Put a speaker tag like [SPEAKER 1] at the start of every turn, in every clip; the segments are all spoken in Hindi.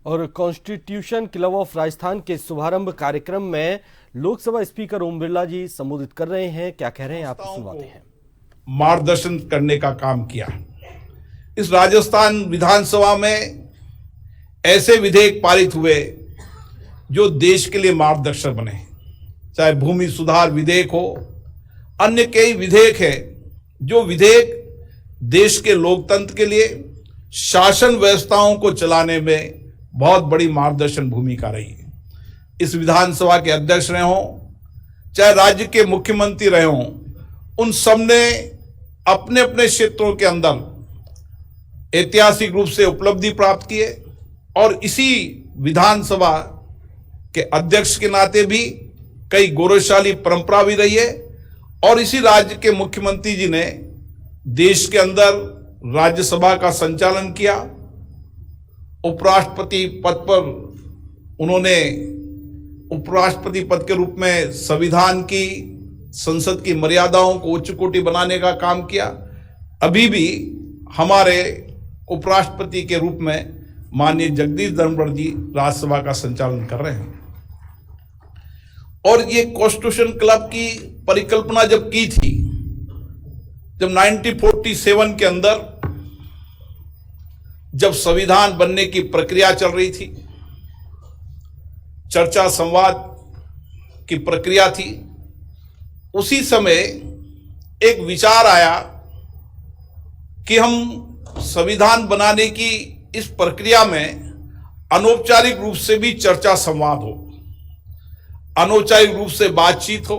[SPEAKER 1] और कॉन्स्टिट्यूशन क्लब ऑफ राजस्थान के शुभारंभ कार्यक्रम में लोकसभा स्पीकर ओम बिरला जी संबोधित कर रहे हैं। क्या कह रहे हैं आप सुनवाते हैं।
[SPEAKER 2] मार्गदर्शन करने का काम किया। इस राजस्थान विधानसभा में ऐसे विधेयक पारित हुए जो देश के लिए मार्गदर्शक बने, चाहे भूमि सुधार विधेयक हो, अन्य कई विधेयक है जो विधेयक देश के लोकतंत्र के लिए, शासन व्यवस्थाओं को चलाने में बहुत बड़ी मार्गदर्शन भूमिका रही है। इस विधानसभा के अध्यक्ष रहे हों, चाहे राज्य के मुख्यमंत्री रहे हों, उन सब ने अपने अपने क्षेत्रों के अंदर ऐतिहासिक रूप से उपलब्धि प्राप्त किए और इसी विधानसभा के अध्यक्ष के नाते भी कई गौरवशाली परंपरा भी रही है। और इसी राज्य के मुख्यमंत्री जी ने देश के अंदर राज्यसभा का संचालन किया। उपराष्ट्रपति पद पर उन्होंने उपराष्ट्रपति पद के रूप में संविधान की, संसद की मर्यादाओं को उच्च कोटि बनाने का काम किया। अभी भी हमारे उपराष्ट्रपति के रूप में माननीय जगदीश धनखड़ जी राज्यसभा का संचालन कर रहे हैं। और ये कॉन्स्टिट्यूशन क्लब की परिकल्पना जब की थी, जब 1947 के अंदर जब संविधान बनने की प्रक्रिया चल रही थी, चर्चा संवाद की प्रक्रिया थी, उसी समय एक विचार आया कि हम संविधान बनाने की इस प्रक्रिया में अनौपचारिक रूप से भी चर्चा संवाद हो, अनौपचारिक रूप से बातचीत हो।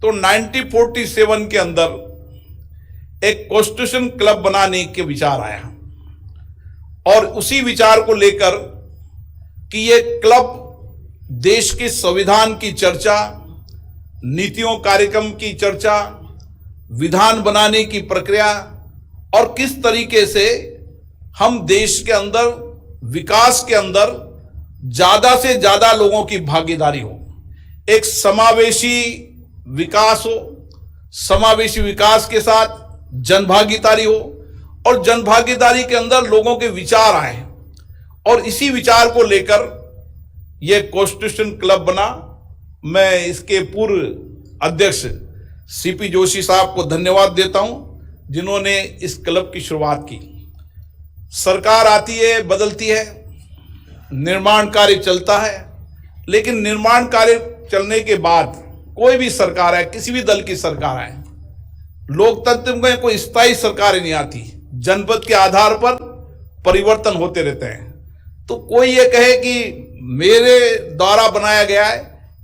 [SPEAKER 2] तो 1947 के अंदर एक कॉन्स्टिट्यूशन क्लब बनाने के विचार आया और उसी विचार को लेकर कि ये क्लब देश के संविधान की चर्चा, नीतियों कार्यक्रम की चर्चा, विधान बनाने की प्रक्रिया और किस तरीके से हम देश के अंदर विकास के अंदर ज्यादा से ज्यादा लोगों की भागीदारी हो, एक समावेशी विकास हो, समावेशी विकास के साथ जनभागीदारी हो और जनभागीदारी के अंदर लोगों के विचार आए। और इसी विचार को लेकर यह कॉन्स्टिट्यूशन क्लब बना। मैं इसके पूर्व अध्यक्ष सीपी जोशी साहब को धन्यवाद देता हूं जिन्होंने इस क्लब की शुरुआत की। सरकार आती है, बदलती है, निर्माण कार्य चलता है, लेकिन निर्माण कार्य चलने के बाद कोई भी सरकार है, किसी भी दल की सरकार है, लोकतंत्र में कोई स्थायी सरकार नहीं आती। जनपद के आधार पर परिवर्तन होते रहते हैं। तो कोई ये कहे कि मेरे द्वारा बनाया गया है,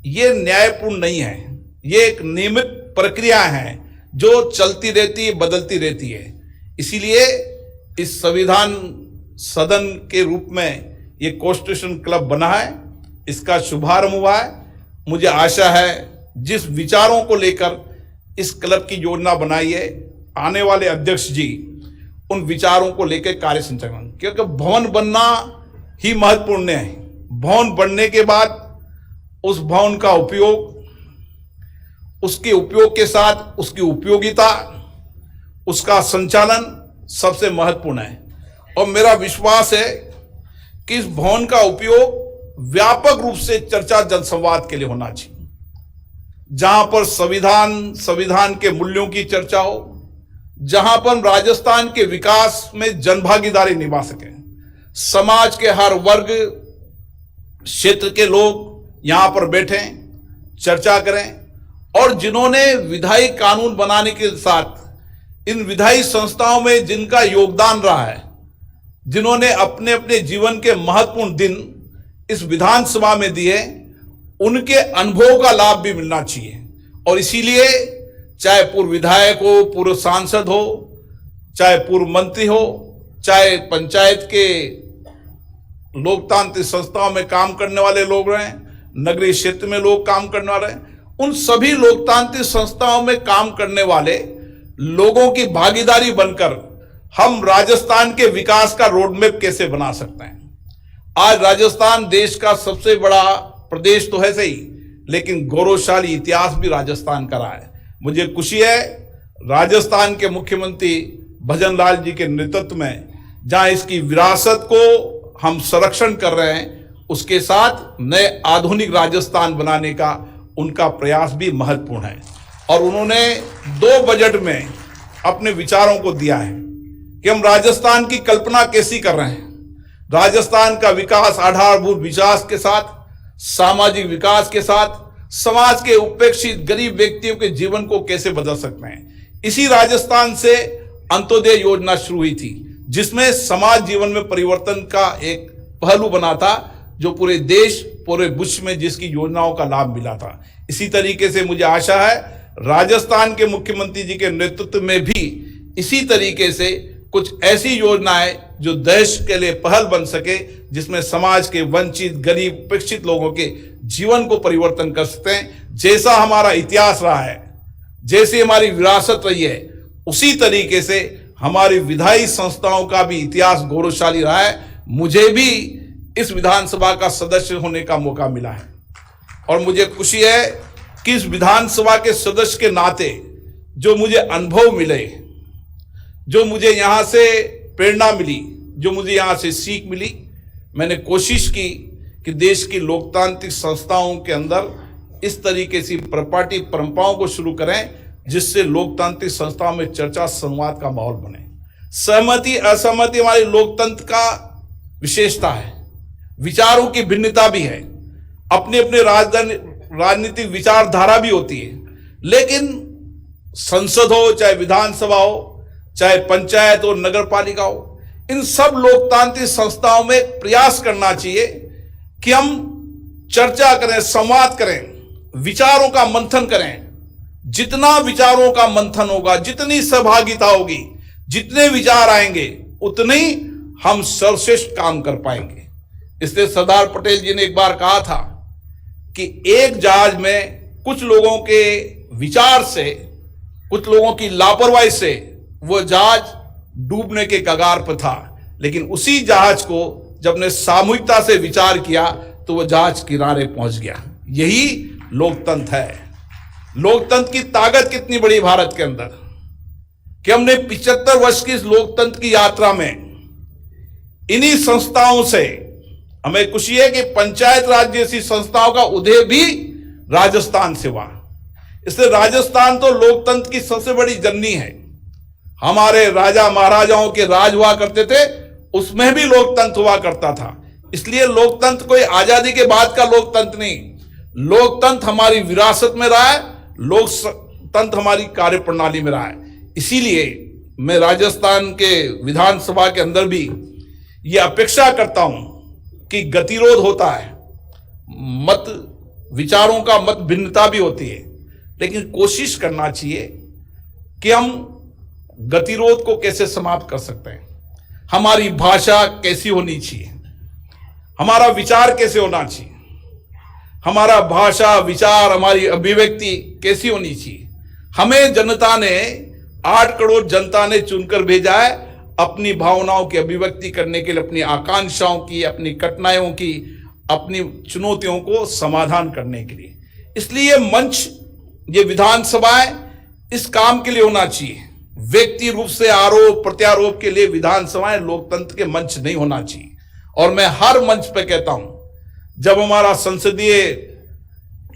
[SPEAKER 2] ये न्यायपूर्ण नहीं है। ये एक नियमित प्रक्रिया है जो चलती रहती है, बदलती रहती है। इसीलिए इस संविधान सदन के रूप में ये कॉन्स्टिट्यूशन क्लब बना है, इसका शुभारंभ हुआ है। मुझे आशा है जिस विचारों को लेकर इस क्लब की योजना बनाई है, आने वाले अध्यक्ष जी उन विचारों को लेकर कार्य संचालन, क्योंकि भवन बनना ही महत्वपूर्ण है। भवन बनने के बाद उस भवन का उपयोग, उसके उपयोग के साथ उसकी उपयोगिता, उसका संचालन सबसे महत्वपूर्ण है। और मेरा विश्वास है कि इस भवन का उपयोग व्यापक रूप से चर्चा जनसंवाद के लिए होना चाहिए, जहां पर संविधान के मूल्यों की चर्चा हो, जहां पर राजस्थान के विकास में जनभागीदारी निभा सके, समाज के हर वर्ग क्षेत्र के लोग यहां पर बैठें, चर्चा करें। और जिन्होंने विधायी कानून बनाने के साथ इन विधायी संस्थाओं में जिनका योगदान रहा है, जिन्होंने अपने अपने जीवन के महत्वपूर्ण दिन इस विधानसभा में दिए, उनके अनुभव का लाभ भी मिलना चाहिए। और इसीलिए चाहे पूर्व विधायक हो, पूर्व सांसद हो, चाहे पूर्व मंत्री हो, चाहे पंचायत के लोकतांत्रिक संस्थाओं में काम करने वाले लोग रहें, नगरीय क्षेत्र में लोग काम करने वाले हैं, उन सभी लोकतांत्रिक संस्थाओं में काम करने वाले लोगों की भागीदारी बनकर हम राजस्थान के विकास का रोडमैप कैसे बना सकते हैं। आज राजस्थान देश का सबसे बड़ा प्रदेश तो है सही, लेकिन गौरवशाली इतिहास भी राजस्थान का रहा है। मुझे खुशी है राजस्थान के मुख्यमंत्री भजन लाल जी के नेतृत्व में, जहां इसकी विरासत को हम संरक्षण कर रहे हैं, उसके साथ नए आधुनिक राजस्थान बनाने का उनका प्रयास भी महत्वपूर्ण है। और उन्होंने 2 बजट में अपने विचारों को दिया है कि हम राजस्थान की कल्पना कैसी कर रहे हैं। राजस्थान का विकास आधारभूत विकास के साथ, सामाजिक विकास के साथ, समाज के उपेक्षित गरीब व्यक्तियों के जीवन को कैसे बदल सकते हैं। इसी राजस्थान से अंत्योदय योजना शुरू हुई थी, जिसमें समाज जीवन में परिवर्तन का एक पहलू बना था, जो पूरे देश, पूरे विश्व में जिसकी योजनाओं का लाभ मिला था। इसी तरीके से मुझे आशा है राजस्थान के मुख्यमंत्री जी के नेतृत्व में भी इसी तरीके से कुछ ऐसी योजनाएं जो देश के लिए पहल बन सके, जिसमें समाज के वंचित, गरीब, उपेक्षित लोगों के जीवन को परिवर्तन कर सकते हैं। जैसा हमारा इतिहास रहा है, जैसी हमारी विरासत रही है, उसी तरीके से हमारी विधायी संस्थाओं का भी इतिहास गौरवशाली रहा है। मुझे भी इस विधानसभा का सदस्य होने का मौका मिला है और मुझे खुशी है कि इस विधानसभा के सदस्य के नाते जो मुझे अनुभव मिले, जो मुझे यहां से प्रेरणा मिली, जो मुझे यहां से सीख मिली, मैंने कोशिश की कि देश की लोकतांत्रिक संस्थाओं के अंदर इस तरीके से प्रपाटी परंपराओं को शुरू करें, जिससे लोकतांत्रिक संस्थाओं में चर्चा संवाद का माहौल बने। सहमति असहमति हमारी लोकतंत्र का विशेषता है, विचारों की भिन्नता भी है, अपने अपने राजनीतिक विचारधारा भी होती है, लेकिन संसद हो, चाहे विधानसभा हो, चाहे पंचायत और नगर पालिका हो, इन सब लोकतांत्रिक संस्थाओं में प्रयास करना चाहिए कि हम चर्चा करें, संवाद करें, विचारों का मंथन करें। जितना विचारों का मंथन होगा, जितनी सहभागिता होगी, जितने विचार आएंगे, उतने ही हम सर्वश्रेष्ठ काम कर पाएंगे। इसलिए सरदार पटेल जी ने एक बार कहा था कि एक जहाज में कुछ लोगों के विचार से, कुछ लोगों की लापरवाही से वो जहाज डूबने के कगार पर था, लेकिन उसी जहाज को जब ने सामूहिकता से विचार किया तो वो जहाज किनारे पहुंच गया। यही लोकतंत्र है। लोकतंत्र की ताकत कितनी बड़ी भारत के अंदर कि हमने 75 वर्ष की इस लोकतंत्र की यात्रा में इन्हीं संस्थाओं से हमें खुशी है कि पंचायत राज जैसी संस्थाओं का उदय भी राजस्थान से हुआ। इसलिए राजस्थान तो लोकतंत्र की सबसे बड़ी जननी है। हमारे राजा महाराजाओं के राज हुआ करते थे, उसमें भी लोकतंत्र हुआ करता था। इसलिए लोकतंत्र कोई आजादी के बाद का लोकतंत्र नहीं, लोकतंत्र हमारी विरासत में रहा है, लोकतंत्र हमारी कार्य प्रणाली में रहा है। इसीलिए मैं राजस्थान के विधानसभा के अंदर भी ये अपेक्षा करता हूं कि गतिरोध होता है, मत विचारों का मत भिन्नता भी होती है, लेकिन कोशिश करना चाहिए कि हम गतिरोध को कैसे समाप्त कर सकते हैं। हमारी भाषा कैसी होनी चाहिए, हमारा विचार कैसे होना चाहिए, हमारा भाषा विचार, हमारी अभिव्यक्ति कैसी होनी चाहिए। हमें जनता ने, 8 करोड़ जनता ने चुनकर भेजा है अपनी भावनाओं की अभिव्यक्ति करने के लिए, अपनी आकांक्षाओं की, अपनी कठिनाइयों की, अपनी चुनौतियों को समाधान करने के लिए। इसलिए मंच, ये विधानसभाएं इस काम के लिए होना चाहिए। व्यक्ति रूप से आरोप प्रत्यारोप के लिए विधानसभाएं लोकतंत्र के मंच नहीं होना चाहिए। और मैं हर मंच पे कहता हूं, जब हमारा संसदीय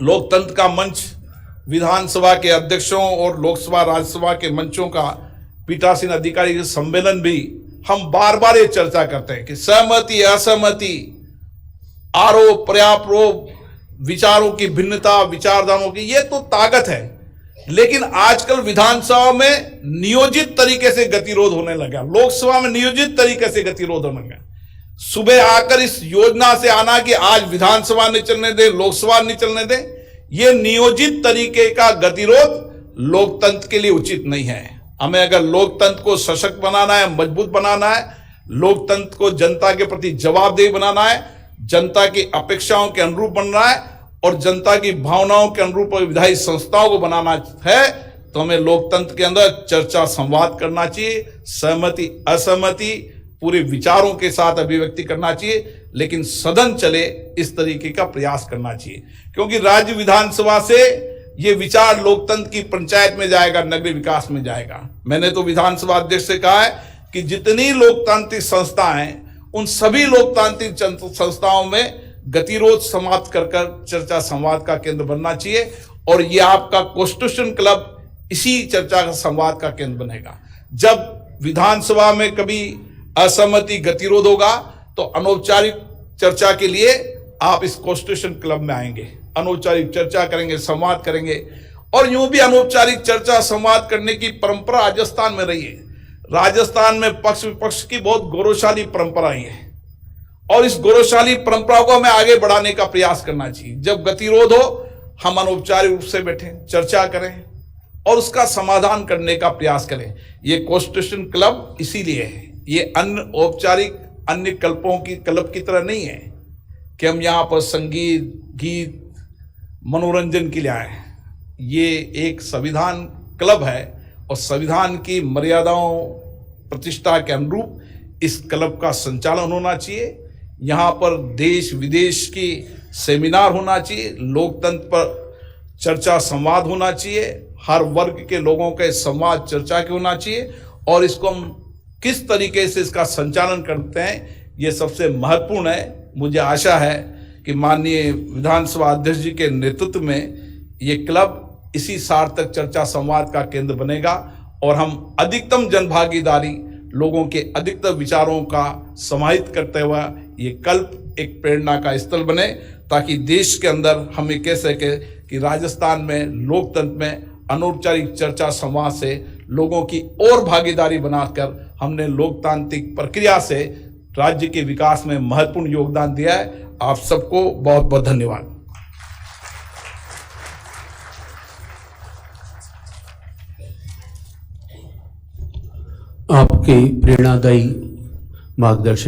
[SPEAKER 2] लोकतंत्र का मंच, विधानसभा के अध्यक्षों और लोकसभा राज्यसभा के मंचों का पीठासीन अधिकारी के सम्मेलन भी हम बार बार ये चर्चा करते हैं कि सहमति असहमति, आरोप प्रत्यारोप, विचारों की भिन्नता, विचारधाराओं की, ये तो ताकत है। लेकिन आजकल विधानसभा में नियोजित तरीके से गतिरोध होने लगा, लोकसभा में नियोजित तरीके से गतिरोध होने लगा। सुबह आकर इस योजना से आना कि आज विधानसभा नहीं चलने दे, लोकसभा नहीं चलने दे, ये नियोजित तरीके का गतिरोध लोकतंत्र के लिए उचित नहीं है। हमें अगर लोकतंत्र को सशक्त बनाना है, मजबूत बनाना है, लोकतंत्र को जनता के प्रति जवाबदेही बनाना है, जनता की अपेक्षाओं के अनुरूप बनना है और जनता की भावनाओं के अनुरूप विधायी संस्थाओं को बनाना है, तो हमें लोकतंत्र के अंदर चर्चा संवाद करना चाहिए, सहमति असहमति पूरे विचारों के साथ अभिव्यक्ति करना चाहिए, लेकिन सदन चले इस तरीके का प्रयास करना चाहिए। क्योंकि राज्य विधानसभा से ये विचार लोकतंत्र की पंचायत में जाएगा, नगरीय विकास में जाएगा। मैंने तो विधानसभा अध्यक्ष से कहा है कि जितनी लोकतांत्रिक संस्था हैं उन सभी लोकतांत्रिक संस्थाओं में गतिरोध समाप्त कर चर्चा संवाद का केंद्र बनना चाहिए। और ये आपका कॉन्स्टिट्यूशन क्लब इसी चर्चा का संवाद का केंद्र बनेगा। जब विधानसभा में कभी असहमति गतिरोध होगा तो अनौपचारिक चर्चा के लिए आप इस कॉन्स्टिट्यूशन क्लब में आएंगे, अनौपचारिक चर्चा करेंगे, संवाद करेंगे। और यूं भी अनौपचारिक चर्चा संवाद करने की परंपरा राजस्थान में रही है। राजस्थान में पक्ष विपक्ष की बहुत गौरवशाली परंपरा है और इस गौरवशाली परंपरा को हमें आगे बढ़ाने का प्रयास करना चाहिए। जब गतिरोध हो हम अनौपचारिक रूप से बैठें, चर्चा करें और उसका समाधान करने का प्रयास करें। ये कॉन्स्टिट्यूशन क्लब इसीलिए है, ये अन्य औपचारिक अन्य क्लब की तरह नहीं है कि हम यहाँ पर संगीत गीत मनोरंजन के लिए आए हैं। ये एक संविधान क्लब है और संविधान की मर्यादाओं प्रतिष्ठा के अनुरूप इस क्लब का संचालन होना चाहिए। यहाँ पर देश विदेश की सेमिनार होना चाहिए, लोकतंत्र पर चर्चा संवाद होना चाहिए, हर वर्ग के लोगों के संवाद चर्चा के होना चाहिए। और इसको हम किस तरीके से इसका संचालन करते हैं ये सबसे महत्वपूर्ण है। मुझे आशा है कि माननीय विधानसभा अध्यक्ष जी के नेतृत्व में ये क्लब इसी सार्थक चर्चा संवाद का केंद्र बनेगा और हम अधिकतम जनभागीदारी, लोगों के अधिकतर विचारों का समाहित करते हुए ये कल्प एक प्रेरणा का स्थल बने, ताकि देश के अंदर हम ये कह सके कि राजस्थान में लोकतंत्र में अनौपचारिक चर्चा संवाद से लोगों की और भागीदारी बनाकर हमने लोकतांत्रिक प्रक्रिया से राज्य के विकास में महत्वपूर्ण योगदान दिया है। आप सबको बहुत बहुत धन्यवाद।
[SPEAKER 3] आपके प्रेरणादायी मार्गदर्शन